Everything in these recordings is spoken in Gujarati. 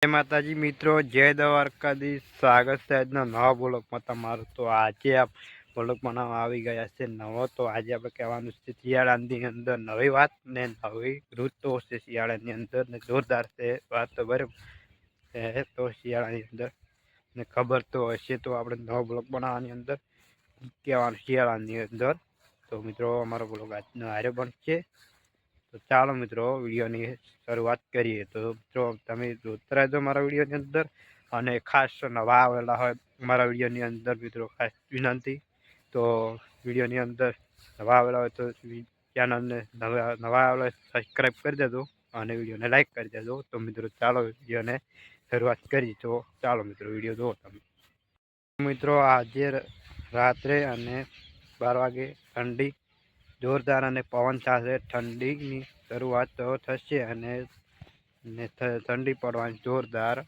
જય માતાજી મિત્રો, જય દ્વારકાધીશ। સ્વાગત છે આજના નવા બ્લોગમાં તમારું। તો આજે આપ બ્લોગ બનાવવા આવી ગયા છે નવો। તો આજે આપણે કહેવાનું છે શિયાળાની અંદર નવી વાત ને નવી ઋતુ છે શિયાળાની અંદર ને જોરદાર છે વાત તો બરાબર છે। તો શિયાળાની અંદર ને ખબર તો હશે તો આપણે નવો બ્લોગ બનાવવાની અંદર કહેવાનું શિયાળાની અંદર। તો મિત્રો અમારો બ્લોગ આજનો હારે બનશે। તો ચાલો મિત્રો વિડીયોની શરૂઆત કરીએ। તો મિત્રો તમે જોતા રહેજો મારા વિડીયોની અંદર અને ખાસ નવા આવેલા હોય મારા વિડીયોની અંદર મિત્રો ખાસ વિનંતી તો વિડીયોની અંદર નવા આવેલા હોય તો ચેનલને નવા આવેલા સબસ્ક્રાઈબ કરી દેજો અને વિડીયોને લાઈક કરી દેજો। તો મિત્રો ચાલો વિડીયોને શરૂઆત કરી। તો ચાલો મિત્રો વિડીયો જુઓ તમે। મિત્રો આજે રાત્રે અને 12 વાગે ઠંડી જોરદાર અને પવન સાથે ઠંડીની શરૂઆત થશે અને ઠંડી પડવાની જોરદાર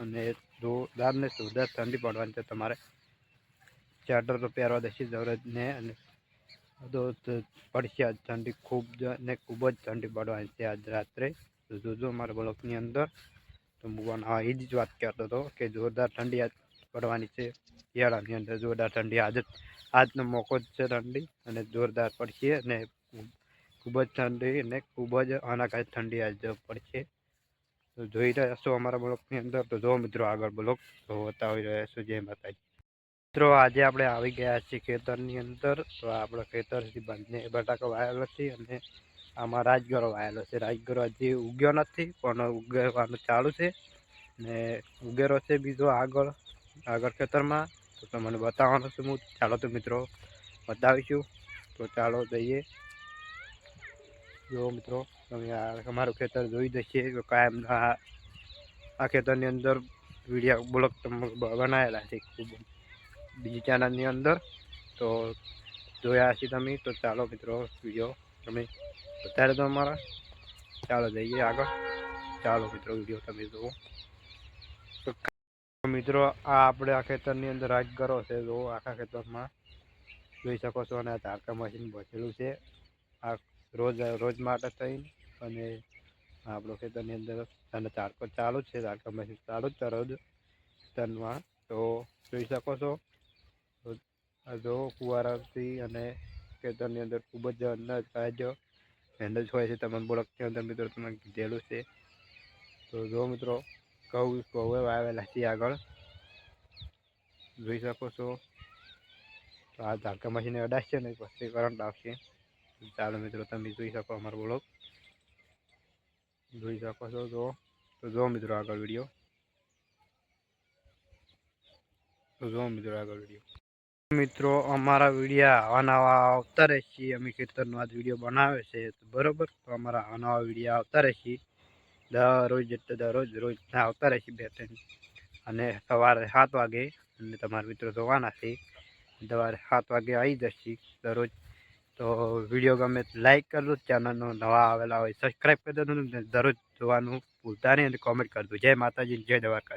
અને જોરદાર ને જોરદાર ઠંડી પડવાની છે। તમારે સ્વેટર તો પહેરવા દેશે જરૂર ને અને પડશે આજ ઠંડી ખૂબ જ ઠંડી પડવાની છે આજ રાત્રે। તો જોજો અમારા બ્લોકની અંદર। તો હું એ જ વાત કરતો હતો કે જોરદાર ઠંડી આજ પડવાની છે શિયાળાની અંદર। જોરદાર ઠંડી આજનો મોકો જ છે ઠંડી અને જોરદાર પડશે અને ખૂબ જ ઠંડી અને ખૂબ જ અનાકાશ ઠંડી આજ પડશે। તો જોઈ રહ્યા છો અમારા બ્લોકની અંદર। તો જો મિત્રો આગળ બ્લોક જોતા હોઈ રહ્યા છો। જય માતાજી મિત્રો, આજે આપણે આવી ગયા છીએ ખેતરની અંદર। તો આપણે ખેતરથી બંને બટાકા વાયેલો છે અને આમાં રાજગરો વાયેલો છે। રાજગરો હજી ઉગ્યો નથી પણ ઉગવાનું ચાલુ છે ને ઉગેરો છે બીજો આગળ ખેતરમાં। તો તમને બતાવવાનો છું હું। ચાલો તો મિત્રો બતાવીશું। તો ચાલો જઈએ। જો મિત્રો તમે અમારું ખેતર જોઈ જશે તો કાયમ આ ખેતરની અંદર વિડીયો બ્લોગ બનાવેલા છે ખૂબ બીજી ચેનલની અંદર। તો જોયા હશે તમે। તો ચાલો મિત્રો વિડીયો તમે બતાવી દો અમારા। ચાલો જઈએ આગળ। ચાલો મિત્રો વિડીયો તમે જુઓ। તો મિત્રો આ આપણે આ ખેતરની અંદર રાજગરો છે। જો આખા ખેતરમાં જોઈ શકો છો અને આ ધારકા મશીન બચેલું છે આ રોજ માટે થઈને અને આપણો ખેતરની અંદર અને ધારકો ચાલુ જ છે। ધારકા મશીન ચાલુ જ છે રોજ ખેતરમાં। તો જોઈ શકો છો જો ફુવારાથી અને ખેતરની અંદર ખૂબ જ મહેનત હોય છે તમને બ્લોકની અંદર મિત્રો તમને કીધેલું છે। તો જો મિત્રો ઘઉં વાવેલા છે આગળ જોઈ શકો છો। તો આ ધારકા મશીન અડાશે ને પછી કરંટ આવશે। ચાલો મિત્રો તમે જોઈ શકો અમારો બ્લોગ જોઈ શકો છો। તો જો મિત્રો આગળ વિડીયો મિત્રો અમારા વિડીયા આવા નવા આવતા રહેશે। અમે ખેતરનો આજ વિડીયો બનાવે છે બરોબર। તો અમારા આવા નવા વિડીયા આવતા રહેશે દરરોજ આવતા રહેશે 2-3 અને સવારે 7 વાગે અને તમારા મિત્રો જોવાના છે સવારે 7 વાગે આવી જશે દરરોજ। તો વિડીયો ગમે લાઈક કરજો, ચેનલનો નવા આવેલા હોય સબસ્ક્રાઈબ કરી દેજો, દરરોજ જોવાનું ભૂલતા નહીં અને કોમેન્ટ કરજો। જય માતાજી, જય દ્વારકાધીશ।